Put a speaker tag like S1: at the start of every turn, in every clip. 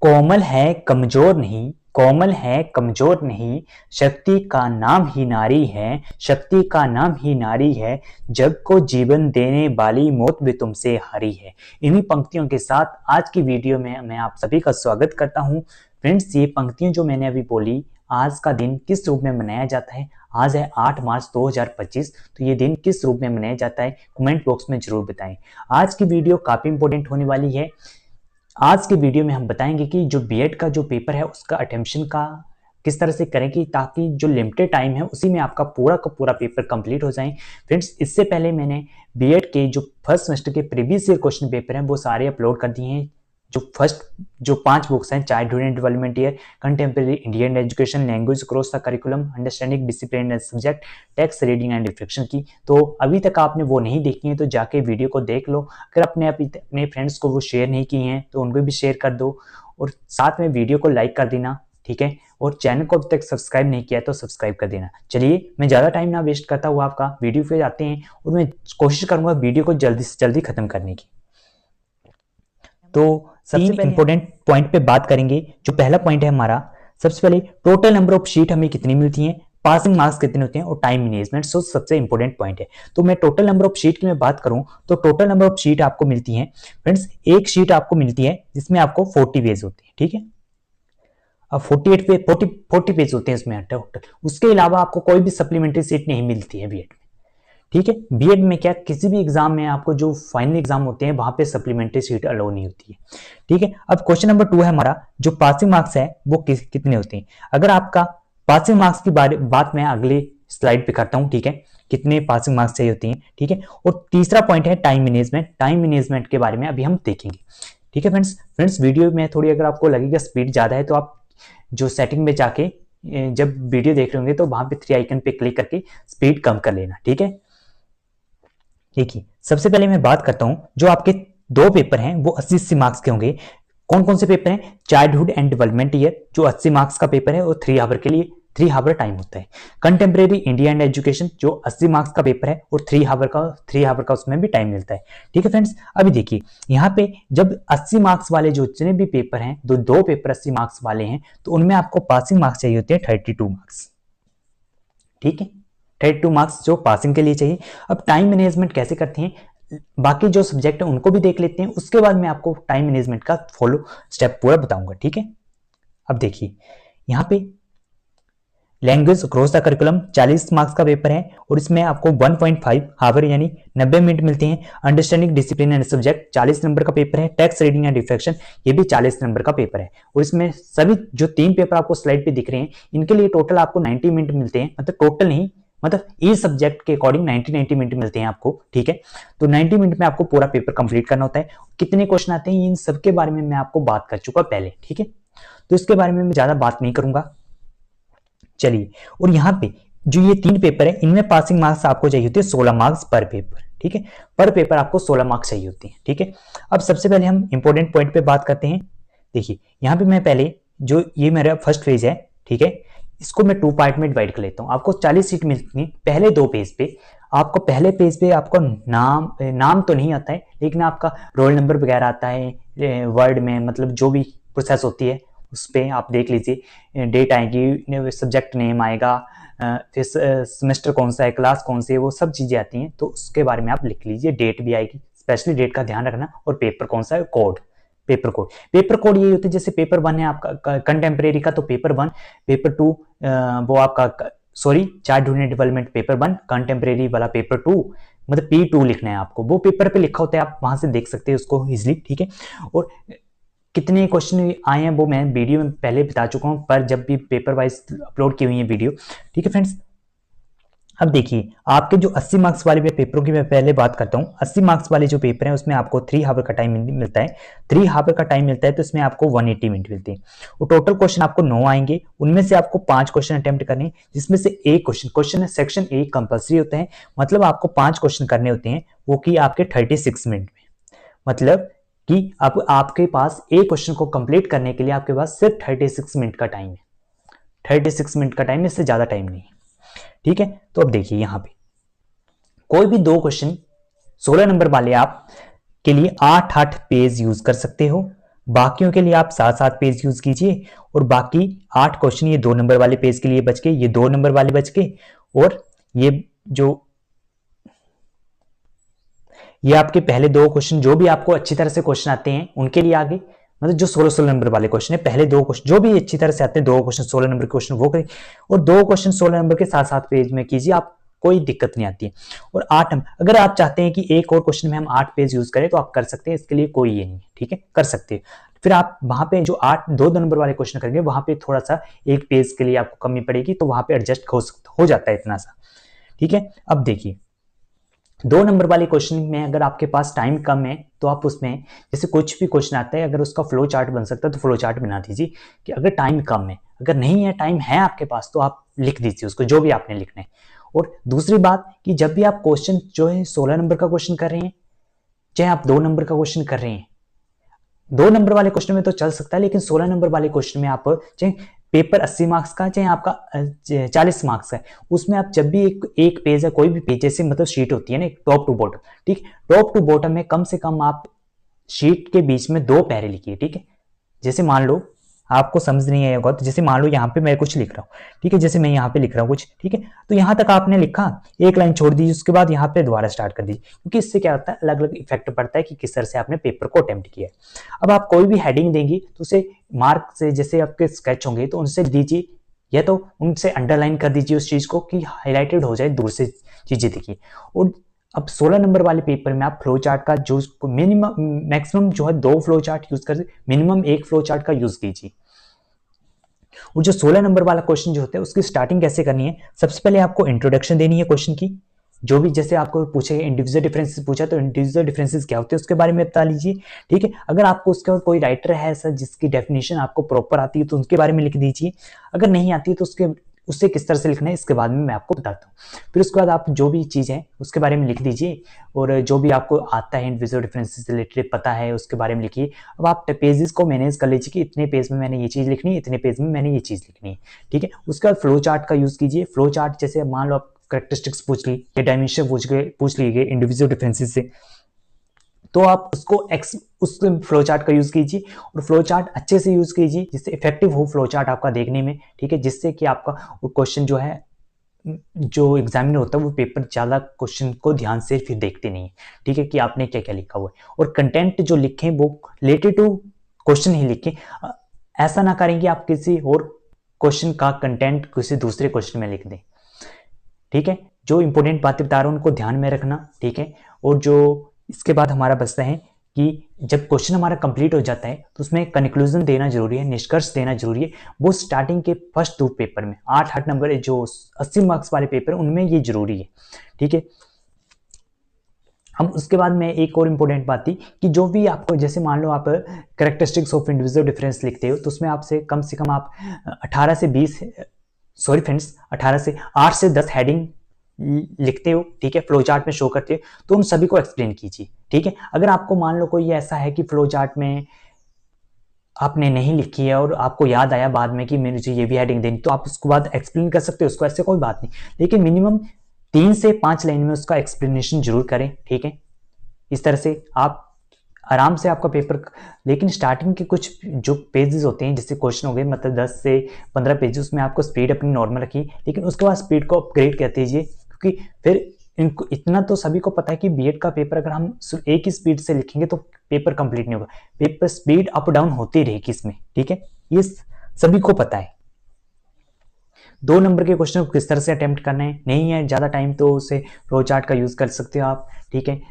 S1: कोमल है कमजोर नहीं, कोमल है कमजोर नहीं, शक्ति का नाम ही नारी है, शक्ति का नाम ही नारी है, जग को जीवन देने वाली मौत भी तुमसे हारी है। इन्हीं पंक्तियों के साथ आज की वीडियो में मैं आप सभी का स्वागत करता हूं। फ्रेंड्स, ये पंक्तियां जो मैंने अभी बोली, आज का दिन किस रूप में मनाया जाता है? आज है 8 मार्च 2025। तो ये दिन किस रूप में मनाया जाता है, कमेंट बॉक्स में जरूर बताएं। आज की वीडियो काफी इंपॉर्टेंट होने वाली है। आज के वीडियो में हम बताएंगे कि जो बीएड का जो पेपर है उसका अटेम्प्शन का किस तरह से करें कि ताकि जो लिमिटेड टाइम है उसी में आपका पूरा का पूरा पेपर कंप्लीट हो जाए। फ्रेंड्स, इससे पहले मैंने बीएड के जो फर्स्ट सेमेस्टर के प्रीवियस ईयर क्वेश्चन पेपर हैं वो सारे अपलोड कर दिए हैं। जो 5 बुक्स हैं, childhood and development year, contemporary Indian education, language across the curriculum, understanding discipline and subject, text reading and reflection की, तो अभी तक आपने वो नहीं देखी है तो जाके वीडियो को देख लो। अगर अपने फ्रेंड्स को वो शेयर नहीं की हैं तो उनको भी शेयर कर दो और साथ में वीडियो को लाइक कर देना, ठीक है। और चैनल को अभी तक सब्सक्राइब नहीं किया तो सब्सक्राइब कर देना। चलिए, मैं ज़्यादा टाइम ना वेस्ट करता हुआ आपका वीडियो पे जाते हैं और मैं कोशिश करूंगा वीडियो को जल्दी से जल्दी खत्म करने की। तो सबसे पहले इंपॉर्टेंट पॉइंट पे बात करेंगे। जो पहला पॉइंट है हमारा, सबसे पहले टोटल नंबर ऑफ शीट हमें कितनी मिलती हैं, पासिंग मार्क्स कितने होते हैं और टाइम मैनेजमेंट सबसे इंपॉर्टेंट पॉइंट है। तो मैं टोटल नंबर ऑफ शीट की मैं बात करूं तो टोटल नंबर ऑफ शीट आपको मिलती है फ्रेंड्स, एक शीट आपको मिलती है जिसमें आपको 40 पेज होते हैं, ठीक है। अब 40 पेज होते हैं इसमें टोटल। उसके अलावा आपको कोई भी सप्लीमेंट्री सीट नहीं मिलती है बीएड में, ठीक है। बीएड में क्या, किसी भी एग्जाम में आपको जो फाइनल एग्जाम होते हैं वहां पे सप्लीमेंट्री सीट अलाउ नहीं होती है, ठीक है। अब क्वेश्चन नंबर 2 है हमारा, जो पासिंग मार्क्स है वो कितने होते हैं। अगर आपका पासिंग मार्क्स की बात मैं अगले स्लाइड पे करता हूं, ठीक है, कितने पासिंग मार्क्स चाहिए होती हैं, ठीक है। और तीसरा पॉइंट है टाइम मैनेजमेंट। टाइम मैनेजमेंट के बारे में अभी हम देखेंगे, ठीक है। फ्रेंड्स, वीडियो में थोड़ी अगर आपको लगेगा स्पीड ज्यादा है तो आप जो सेटिंग में जाके जब वीडियो देख रहे होंगे तो वहां पे 3 आइकन पे क्लिक करके स्पीड कम कर लेना, ठीक है। देखिए, सबसे पहले मैं बात करता हूं, जो आपके 2 पेपर हैं वो 80 मार्क्स के होंगे। कौन कौन से पेपर हैं? चाइल्डहुड एंड डेवलपमेंट ईयर जो 80 मार्क्स का पेपर है और 3 आवर के लिए 3 आवर टाइम होता है। कंटेम्प्रेरी इंडिया एंड एजुकेशन जो 80 मार्क्स का पेपर है और 3 आवर का उसमें भी टाइम मिलता है, ठीक है। फ्रेंड्स, अभी देखिए यहाँ पे जब 80 मार्क्स वाले जो जितने भी पेपर हैं, दो पेपर 80 मार्क्स वाले हैं, तो उनमें आपको पासिंग मार्क्स चाहिए होते हैं 32 मार्क्स, ठीक है। 32 मार्क्स जो पासिंग के लिए चाहिए। अब टाइम मैनेजमेंट कैसे करते हैं, बाकी जो सब्जेक्ट है उनको भी देख लेते हैं, उसके बाद मैं आपको टाइम मैनेजमेंट का फॉलो स्टेप पूरा बताऊंगा, ठीक है। अब देखिए यहाँ पे language across the curriculum 40 marks का पेपर है और इसमें आपको 1.5 हावर यानी 90 मिनट मिलते हैं। Understanding discipline and subject 40 number का पेपर है। टेक्स्ट रीडिंग एंड रिफ्लेक्शन ये भी 40 नंबर का पेपर है और इसमें सभी जो 3 पेपर आपको स्लाइड पे दिख रहे हैं इनके लिए टोटल आपको 90 मिनट मिलते हैं। मतलब टोटल नहीं, मतलब इस सब्जेक्ट के अकॉर्डिंग 90 मिनट मिलते हैं आपको, ठीक है। तो 90 मिनट में आपको पूरा पेपर कंप्लीट करना होता है। कितने क्वेश्चन आते हैं इन सब के बारे में मैं आपको बात कर चुका पहले, ठीक है। तो इसके बारे में मैं ज्यादा बात नहीं करूंगा। चलिए, और यहाँ पे जो ये 3 पेपर है इनमें पासिंग मार्क्स आपको चाहिए होते हैं 16 मार्क्स पर पेपर, ठीक है। पर पेपर आपको 16 मार्क्स चाहिए होते हैं, ठीक है। अब सबसे पहले हम इंपॉर्टेंट पॉइंट पे बात करते हैं। देखिए यहाँ पे मैं पहले जो ये मेरा फर्स्ट पेज है, ठीक है, इसको मैं 2 पार्ट में डिवाइड कर लेता हूँ। आपको 40 सीट मिलती है। पहले 2 पेज पे आपको आपको नाम तो नहीं आता है लेकिन आपका रोल नंबर वगैरह आता है वर्ड में, मतलब जो भी प्रोसेस होती है उस पर आप देख लीजिए। डेट आएगी, सब्जेक्ट नेम आएगा, फिर सेमेस्टर कौन सा है, क्लास कौन सी है, वो सब चीजें आती हैं तो उसके बारे में आप लिख लीजिए। डेट भी आएगी, स्पेशली डेट का ध्यान रखना, और पेपर कौन सा है, पेपर कोड यही होते हैं। जैसे पेपर 1 है आपका कंटेम्प्रेरी का तो पेपर 1, पेपर 2 वो आपका childhood and development paper 1, contemporary वाला पेपर 2, मतलब P2 लिखना है आपको। वो पेपर पे लिखा होता है, आप वहां से देख सकते हैं उसको इजिली, ठीक है। और कितने क्वेश्चन आए हैं वो मैं वीडियो में पहले बता चुका हूं, पर जब भी पेपर वाइज अपलोड की हुई है वीडियो, ठीक है फ्रेंड्स। अब देखिए आपके जो 80 मार्क्स वाले पेपरों की मैं पहले बात करता हूं। 80 मार्क्स वाले जो पेपर हैं उसमें आपको 3 आवर का टाइम मिलता है। 3 आवर का टाइम मिलता है तो इसमें आपको 180 मिनट मिलते हैं और टोटल क्वेश्चन आपको 9 आएंगे। उनमें से आपको 5 क्वेश्चन अटेम्प्ट करने हैं, जिसमें से एक क्वेश्चन सेक्शन ए कंपल्सरी होता है। मतलब आपको 5 क्वेश्चन करने होते हैं, वो कि आपके 36 मिनट में। मतलब कि आपके पास एक क्वेश्चन को कंप्लीट करने के लिए आपके पास सिर्फ 36 मिनट का टाइम है। 36 मिनट का टाइम है, इससे ज्यादा टाइम नहीं है, ठीक है। तो अब देखिए यहां पे कोई भी 2 क्वेश्चन 16 नंबर वाले आप के लिए 8 पेज यूज कर सकते हो। बाकियों के लिए आप 7-7 पेज यूज कीजिए और बाकी 8 क्वेश्चन ये 2 नंबर वाले पेज के लिए बच गए, ये 2 नंबर वाले बच गए, और ये आपके पहले 2 क्वेश्चन जो भी आपको अच्छी तरह से क्वेश्चन आते हैं उनके लिए आगे, मतलब जो 16-16 नंबर वाले क्वेश्चन है, पहले 2 क्वेश्चन जो भी अच्छी तरह से आते हैं, 2 क्वेश्चन 16 नंबर के क्वेश्चन वो करें, और 2 क्वेश्चन 16 नंबर के 7-7 पेज में कीजिए, आप कोई दिक्कत नहीं आती है। और 8 नंबर, अगर आप चाहते हैं कि एक और क्वेश्चन में हम 8 पेज यूज करें तो आप कर सकते हैं, इसके लिए कोई ये नहीं है, ठीक है, कर सकते हैं। फिर आप वहां पे जो 2 नंबर वाले क्वेश्चन करेंगे वहां पे थोड़ा सा एक पेज के लिए आपको कमी पड़ेगी, तो वहां पे एडजस्ट हो जाता है इतना सा, ठीक है। अब देखिए 2 नंबर वाले क्वेश्चन में अगर आपके पास टाइम कम है तो आप उसमें जैसे कुछ भी क्वेश्चन आता है, अगर उसका फ्लो चार्ट बन सकता है तो फ्लो चार्ट बना दीजिए कि अगर टाइम कम है, अगर नहीं है टाइम है आपके पास तो आप लिख दीजिए उसको जो भी आपने लिखना है। और दूसरी बात कि जब भी आप क्वेश्चन जो है 16 नंबर का क्वेश्चन कर रहे हैं, चाहे आप 2 नंबर का क्वेश्चन कर रहे हैं, 2 नंबर वाले क्वेश्चन में तो चल सकता है, लेकिन 16 नंबर वाले क्वेश्चन में आप चाहे पेपर 80 मार्क्स का चाहे आपका 40 मार्क्स है, उसमें आप जब भी एक पेज है, कोई भी पेज जैसे मतलब शीट होती है ना टॉप टू बॉटम, ठीक, टॉप टू बॉटम में कम से कम आप शीट के बीच में 2 पैरे लिखिए, ठीक है। जैसे मान लो आपको समझ नहीं आएगा तो जैसे मान लो यहाँ पे मैं कुछ लिख रहा हूँ, ठीक है, जैसे मैं यहाँ पे लिख रहा हूँ कुछ, ठीक है, तो यहाँ तक आपने लिखा, एक लाइन छोड़ दीजिए, उसके बाद यहाँ पे दोबारा स्टार्ट कर दीजिए, क्योंकि इससे क्या होता है अलग अलग इफेक्ट पड़ता है कि किस तरह से आपने पेपर को अटेम्प्ट किया है। अब आप कोई भी हेडिंग देंगी तो उसे मार्क से, जैसे आपके स्केच होंगे तो उनसे दीजिए, या तो उनसे अंडरलाइन कर दीजिए उस चीज को कि हाईलाइटेड हो जाए, दूर से चीजें दिखिए। और अब 16 नंबर वाले पेपर में आप फ्लो चार्ट का जो मिनिमम मैक्सिमम जो है 2 फ्लो चार्ट यूज कर, मिनिमम 1 फ्लो चार्ट का यूज कीजिए। और जो 16 नंबर वाला क्वेश्चन जो होता है उसकी स्टार्टिंग कैसे करनी है, सबसे पहले आपको इंट्रोडक्शन देनी है क्वेश्चन की, जो भी जैसे आपको पूछे इंडिविजुअल डिफरेंसेस पूछा तो इंडिविजुअल डिफरेंसेस क्या होते हैं उसके बारे में बता लीजिए, ठीक है। अगर आपको उसके बाद कोई राइटर है ऐसा जिसकी डेफिनेशन आपको प्रॉपर आती है तो उनके बारे में लिख दीजिए, अगर नहीं आती है तो उससे किस तरह से लिखना है इसके बारे में मैं आपको बताता हूँ। फिर उसके बाद आप जो भी चीज़ है उसके बारे में लिख दीजिए, और जो भी आपको आता है इंडिविजुअल डिफरेंसेस रिलेटेड पता है उसके बारे में लिखिए। अब आप पेजेस को मैनेज कर लीजिए कि इतने पेज में मैंने ये चीज़ लिखनी है, इतने पेज में मैंने ये चीज़ लिखनी है, ठीक है। उसके बाद फ्लो चार्ट का यूज़ कीजिए। फ्लो चार्ट जैसे मान लो आप कैरेक्टरिस्टिक्स पूछ ली या डायमेंशन पूछ लीजिए इंडिविजुअल डिफरेंसेस से, तो आप उस फ्लो चार्ट का यूज कीजिए, और फ्लो चार्ट अच्छे से यूज कीजिए जिससे इफेक्टिव हो फ्लो चार्ट आपका देखने में, ठीक है, जिससे कि आपका क्वेश्चन जो है, जो एग्जामिनर होता है वो पेपर ज्यादा क्वेश्चन को ध्यान से फिर देखते नहीं है, ठीक है, कि आपने क्या क्या लिखा हुआ है। और कंटेंट जो लिखें वो रिलेटेड टू क्वेश्चन ही लिखें, ऐसा ना करें कि आप किसी और क्वेश्चन का कंटेंट किसी दूसरे क्वेश्चन में लिख दें, ठीक है। जो इंपॉर्टेंट बातें बता रहा हूं उनको ध्यान में रखना, ठीक है। और जो इसके बाद हमारा बचता है कि जब क्वेश्चन हमारा कंप्लीट हो जाता है तो उसमें कंक्लूजन देना जरूरी है, निष्कर्ष देना जरूरी है। वो स्टार्टिंग के फर्स्ट 2 पेपर में 8 नंबर जो 80 मार्क्स वाले पेपर उनमें ये जरूरी है, ठीक है। हम उसके बाद में एक और इम्पोर्टेंट बात थी कि जो भी आपको, जैसे मान लो आप कैरेक्टरिस्टिक्स ऑफ इंडिविजुअल डिफरेंस लिखते हो तो उसमें आपसे कम से कम आप 18 से 20 सॉरी फ्रेंड्स 18 से 8 से 10 हेडिंग लिखते हो, ठीक है, फ्लो चार्ट में शो करते हो, तो उन सभी को एक्सप्लेन कीजिए, ठीक है। अगर आपको मान लो कोई ऐसा है कि फ्लो चार्ट में आपने नहीं लिखी है और आपको याद आया बाद में कि मुझे ये भी हेडिंग देनी, तो आप उसके बाद एक्सप्लेन कर सकते हो उसको, ऐसे कोई बात नहीं, लेकिन मिनिमम 3 से 5 लाइन में उसका एक्सप्लेनेशन जरूर करें, ठीक है। इस तरह से आप आराम से आपका पेपर, लेकिन स्टार्टिंग के कुछ जो पेजेस होते हैं जैसे क्वेश्चन हो गए मतलब 10 से 15 पेजेस में आपको स्पीड अपनी नॉर्मल रखिए, लेकिन उसके बाद स्पीड को अपग्रेड कर दीजिए, क्योंकि फिर इनको इतना तो सभी को पता है कि बीएड का पेपर अगर हम एक ही स्पीड से लिखेंगे तो पेपर कंप्लीट नहीं होगा, पेपर स्पीड अप डाउन होती रहेगी इसमें, ठीक है, ये सभी को पता है। 2 नंबर के क्वेश्चन को किस तरह से अटेम्प्ट करना है, नहीं है ज्यादा टाइम तो उसे फ्लो चार्ट का यूज कर सकते हो आप, ठीक है।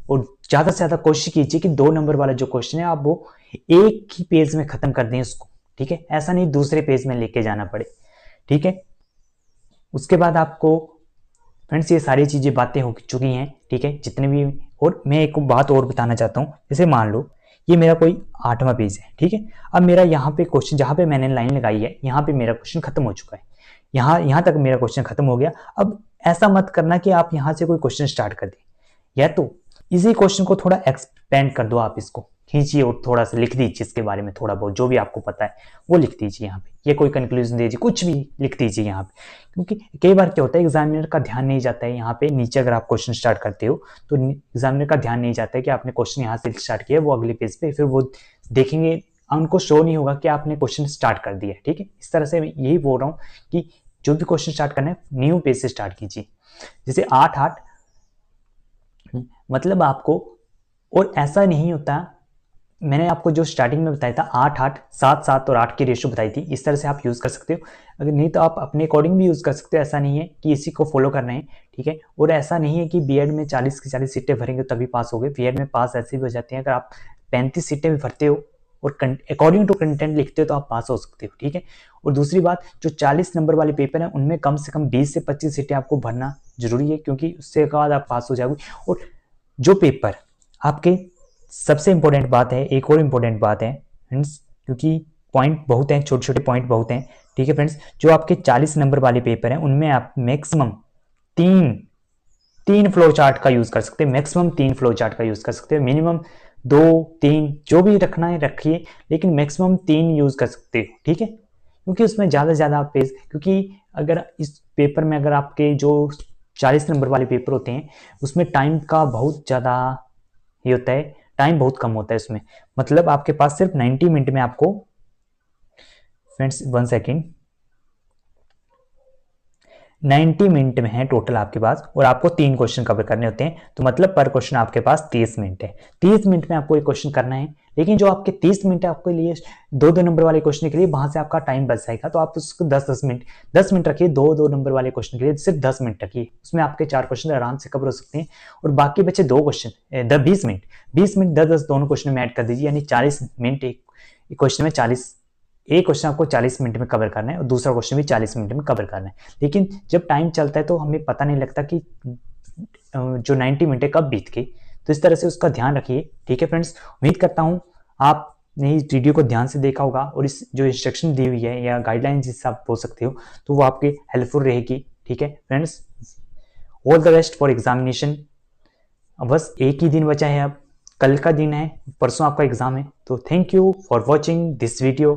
S1: और ज्यादा से ज्यादा कोशिश कीजिए कि 2 नंबर वाला जो क्वेश्चन है आप वो एक ही पेज में खत्म कर दें उसको, ठीक है, ऐसा नहीं दूसरे पेज में लेके जाना पड़े, ठीक है। उसके बाद आपको फ्रेंड्स ये सारी चीजें बातें हो चुकी हैं, ठीक है, जितने भी। और मैं एक बात और बताना चाहता हूँ, जैसे मान लो ये मेरा कोई 8वां पेज है, ठीक है, अब मेरा यहाँ पे क्वेश्चन जहां पे मैंने लाइन लगाई है यहाँ पे मेरा क्वेश्चन खत्म हो चुका है, यहाँ तक मेरा क्वेश्चन खत्म हो गया। अब ऐसा मत करना कि आप यहाँ से कोई क्वेश्चन स्टार्ट कर दें, या तो इसी क्वेश्चन को थोड़ा एक्सपेंड कर दो, आप इसको खींचिए और थोड़ा सा लिख दीजिए इसके बारे में, थोड़ा बहुत जो भी आपको पता है वो लिख दीजिए यहाँ पे, ये कोई कंक्लूजन दीजिए, कुछ भी लिख दीजिए यहाँ पे, क्योंकि कई बार क्या होता है एग्जामिनर का ध्यान नहीं जाता है यहाँ पे नीचे, अगर आप क्वेश्चन स्टार्ट करते हो तो एग्जामिनर का ध्यान नहीं जाता है कि आपने क्वेश्चन यहाँ से स्टार्ट किया, वो अगले पेज पे फिर वो देखेंगे उनको शो नहीं होगा कि आपने क्वेश्चन स्टार्ट कर दिया। ठीक है, इस तरह से मैं यही बोल रहा हूँ कि जो भी क्वेश्चन स्टार्ट करना है न्यू पेज से स्टार्ट कीजिए। जैसे 8-8 मतलब आपको, और ऐसा नहीं होता, मैंने आपको जो स्टार्टिंग में बताया था 8-8 7-7 और 8 की रेशियो बताई थी, इस तरह से आप यूज़ कर सकते हो। अगर नहीं तो आप अपने अकॉर्डिंग भी यूज़ कर सकते हो, ऐसा नहीं है कि इसी को फॉलो करना है। ठीक है, और ऐसा नहीं है कि बीएड में 40 की 40 सीटें भरेंगे तभी पास हो गए। बीएड में पास ऐसे भी हो जाती हैं, अगर आप 35 सीटें भी भरते हो और अकॉर्डिंग टू कंटेंट लिखते हो तो आप पास हो सकते हो। ठीक है, और दूसरी बात, जो 40 नंबर वाले पेपर हैं उनमें कम से कम 20 से 25 सीटें आपको भरना जरूरी है, क्योंकि उससे बाद आप पास हो जाओगे। और जो पेपर आपके, सबसे इंपॉर्टेंट बात है, एक और इंपॉर्टेंट बात है फ्रेंड्स, क्योंकि पॉइंट बहुत हैं, छोटे छोटे पॉइंट बहुत हैं। ठीक है फ्रेंड्स, जो आपके 40 नंबर वाले पेपर हैं उनमें आप मैक्सिमम तीन तीन फ्लो चार्ट का यूज कर सकते हैं। मैक्सिमम 3 फ्लो चार्ट का यूज कर सकते हैं। मिनिमम 2-3 जो भी रखना है रखिए, लेकिन मैक्सिमम 3 यूज कर सकते हो। ठीक है, क्योंकि उसमें ज्यादा से ज्यादा पेज, क्योंकि अगर इस पेपर में अगर आपके जो 40 नंबर वाले पेपर होते हैं उसमें टाइम का बहुत ज्यादा ये होता है, टाइम बहुत कम होता है उसमें। मतलब आपके पास सिर्फ 90 मिनट में आपको, फ्रेंड्स 1 सेकेंड, 90 मिनट में है टोटल आपके पास, और आपको 3 क्वेश्चन कवर करने होते हैं, तो मतलब पर क्वेश्चन आपके पास 30 मिनट है। 30 मिनट में आपको एक क्वेश्चन करना है, लेकिन जो आपके 30 मिनट है आपके लिए 2-2 नंबर वाले क्वेश्चन के लिए, वहां से आपका टाइम बच जाएगा, तो आप उसको 10 मिनट रखिए। 2-2 नंबर वाले क्वेश्चन के लिए सिर्फ 10 मिनट रखिए, उसमें आपके 4 क्वेश्चन आराम से कवर हो सकते हैं। और बाकी बचे 2 क्वेश्चन 20 मिनट 10-10 दोनों क्वेश्चन में ऐड कर दीजिए, यानी 40 मिनट एक क्वेश्चन में 40, एक क्वेश्चन आपको 40 मिनट में कवर करना है और दूसरा क्वेश्चन भी 40 मिनट में कवर करना है। लेकिन जब टाइम चलता है तो हमें पता नहीं लगता कि जो 90 मिनट है कब बीत गई, तो इस तरह से उसका ध्यान रखिए। ठीक है फ्रेंड्स, उम्मीद करता हूँ आपने इस वीडियो को ध्यान से देखा होगा, और इस जो इंस्ट्रक्शन दी हुई है या गाइडलाइन जिससे आप बोल सकते हो, तो वो आपके हेल्पफुल रहेगी। ठीक है friends, all the best for examination. बस एक ही दिन बचा है, अब कल का दिन है, परसों आपका एग्जाम है। तो thank you for watching this video.